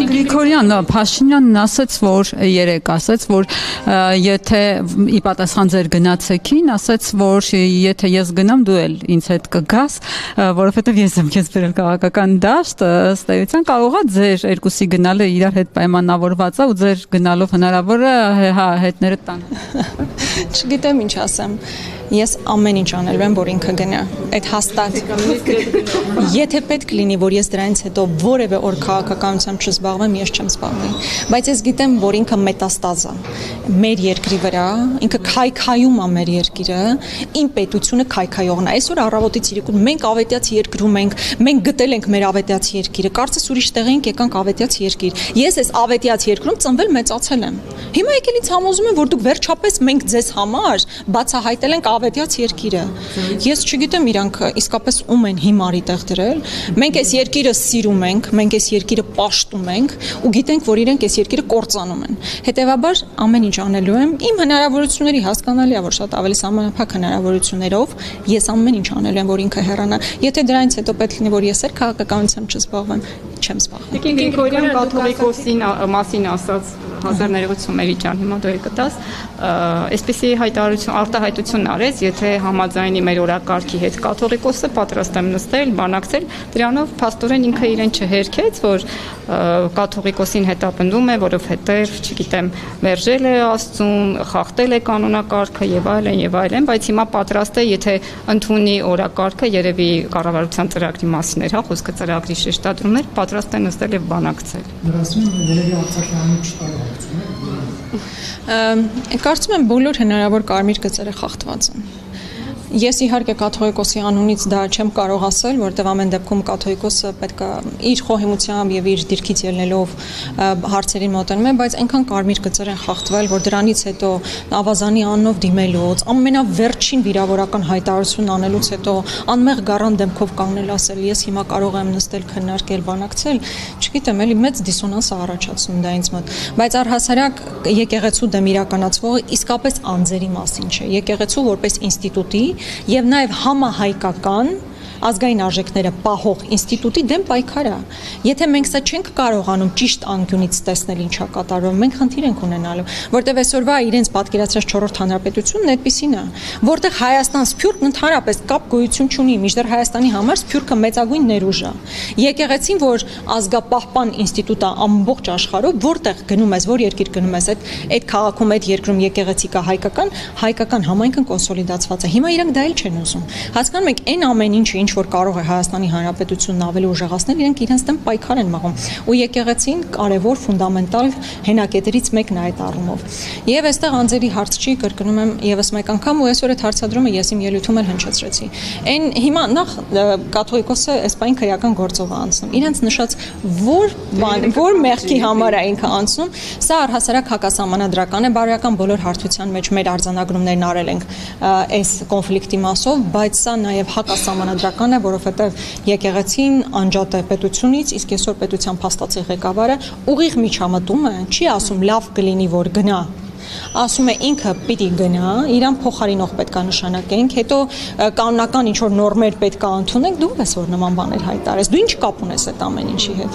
Գրիգորյան, Փաշինյանն ասաց, որ երեք ասաց, որ եթե ի պատասխան ձեր գնացեքին, ասաց, որ եթե ես գնամ, դու էլ ինձ հետ կգաս, որովհետև ես եմ քեզ բերել քաղաքական դաշտ, ըստ էության կարող է ձեր երկուսի գնալը իրար հետ պայմանավորված է ու ձեր գնալով հնարավոր է հետները տան։ Չգիտեմ ինչ ասեմ։ Ես ամեն ինչ անելու եմ, որ ինքը գնա։ Այդ հաստատ։ Եթե պետք լինի, որ ես դրանից հետո որևէ օր քաղաքականությամբ չզբաղվեմ, ես չեմ զբաղվի։ Բայց ես գիտեմ, որ ինքը մետաստազ է մեր երկրի վրա, ինքը քայքայում է մեր երկիրը, իմ պետությունը քայքայողն է։ Այսօր առավոտից իրիկուն մենք ավետյաց երկրում ենք, մենք գտել ենք մեր ավետյաց երկիրը, կարծես ուրիշ տեղ ենք եկանք ավետյաց երկիր։ Ես այս ավետյաց երկրում ծնվել մեծացել եմ։ Հիմա եկել ինձ համոզում են, որ դուք վերջապես մենք ձեզ համար բացահայտել ենք ավետյաց երկիրը։ Ես չգիտեմ իրանք իսկապես ում են հիմարի տեղ դրել։ Մենք այս երկիրը սիրում ենք, մենք այս երկիրը պաշտում ենք ու գիտենք, որ իրենք այս երկիրը կործանում են։ Հետևաբար ամեն ինչ անելու եմ, իմ հնարավորությունների հասկանալի է, որ շատ ավելի սահմանափակ հնարավորություններով ես ամեն ինչ անելու եմ, որ ինքը հեռանա։ Եթե դրանից հետո պետք լինի, որ ես էլ քաղաքականությամբ չզբաղվեմ, չեմ զբաղվի։ Գրիգորյան կաթողիկոսի մասին ասած 1900 ջան, հիմա դու եկտաս, այսպեսի արտահայտություն արեց, եթե համաձայնի մեր օրակարգի հետ կաթողիկոսը պատրաստ եմ նստել, բանակցել, դրանով փաստորեն ինքը իրեն չհերքեց, որ կաթողիկոսին հետապնդում է, որովհետև, չգիտեմ, մերժել է Աստծուն, խախտել է կանոնակարգը եւ այլն, բայց հիմա պատրաստ է, եթե ընդունի օրակարգը, երևի կառավարության ծրագրի մասին էր, խոսքը ծրագրի շեշտադրում էր, պատրաստ է նստել եւ բանակցել։ Դրասին դերևի Արցախի անունը չտալու Կարծում եմ բոլոր հնարավոր կարմիր գծերը խախտված են։ Ես իհարկե կաթողիկոսի անունից դա չեմ կարող ասել, որտեղ ամեն դեպքում կաթողիկոսը պետք է իր խոհեմությամբ եւ իր դիրքից ելնելով հարցերին մոտենում է, բայց այնքան կարմիր գծեր են խախտվել, որ դրանից հետո ավազանի անունով դիմելուց, ամենավերջին վիրավորական հայտարարություն անելուց հետո անմեղ գառան դեմքով կանգնել ասել, ես հիմա կարող եմ նստել, քննարկել, բանակցել, չգիտեմ, էլի մեծ դիսոնանս է առաջացնում դա ինձ մոտ, բայց առհասարակ եկեղեցու դեմ իրականացվողը իսկապես անձերի մասին չէ, եկեղեցու որպես ինստիտուտի եւ նաեւ համահայկական ազգային արժեքները պահող ինստիտուտի դեմ պայքար է։ Եթե մենք սա չենք կարողանում ճիշտ անկյունից տեսնել ինչա կատարվում, մենք խնդիր ենք ունենալու, որտեղ այսօրվա իրենց պատկերացրած 4-րդ հանրապետությունն այդպեսին է, որտեղ Հայաստան Սփյուռքն ընդհանրապես կապ գոյություն չունի, մինչդեռ Հայաստանի համար Սփյուռքը մեծագույն ներուժ է։ Եկեղեցին, որ ազգապահպան ինստիտուտ է ամբողջ աշխարհով, որտեղ գնում ես, որ երկիր գնում ես, այդ քաղաքում, այդ երկրում եկեղեցի կա հայկական համայնքն կոնսոլիդացված է։ Հիմա իրանք դա էլ չեն ուզում։ Հասկանում եք, այն ամեն ինչը ինչ որ կարող է Հայաստանի Հանրապետությունն ավելի ուժեղացնել, իրենք իրենց դեմ պայքար են մղում։ Ու եկեղեցին կարևոր ֆունդամենտալ հենակետերից մեկն է այդ առումով։ Եվ այստեղ անձերի հարց չի, կրկնում եմ եւս մեկ անգամ, ու այսօր այդ հարցադրումը ես իմ ելույթում էլ հնչեցրեցի։ Այն հիմա նախ կաթողիկոսը էսպայն քրեական գործով է անցնում։ Իրենց նշած որ մեղքի համար է ինքը անցնում, սա առհասարակ հակասահմանադրական է, բարոյական բոլոր հարթության մեջ մեր արձանագրումներն արել ենք այս կոնֆլիկտի մասով, բայց սա նաեւ հակասահմանադրական է, որովհետև եկեղեցին անջատ է պետությունից, իսկ այսօր պետության փաստացի ղեկավարը ուղիղ միջամտում է, չի ասում լավ կլինի որ գնա, ասում է ինքը պիտի գնա, իրան փոխարինող պետք է նշանակենք, հետո կանոնական ինչ որ նորմեր պետք է ընդունենք, դու ես որ նման բաներ հայտարարես, դու ինչ կապ ունես այդ ամեն ինչի հետ։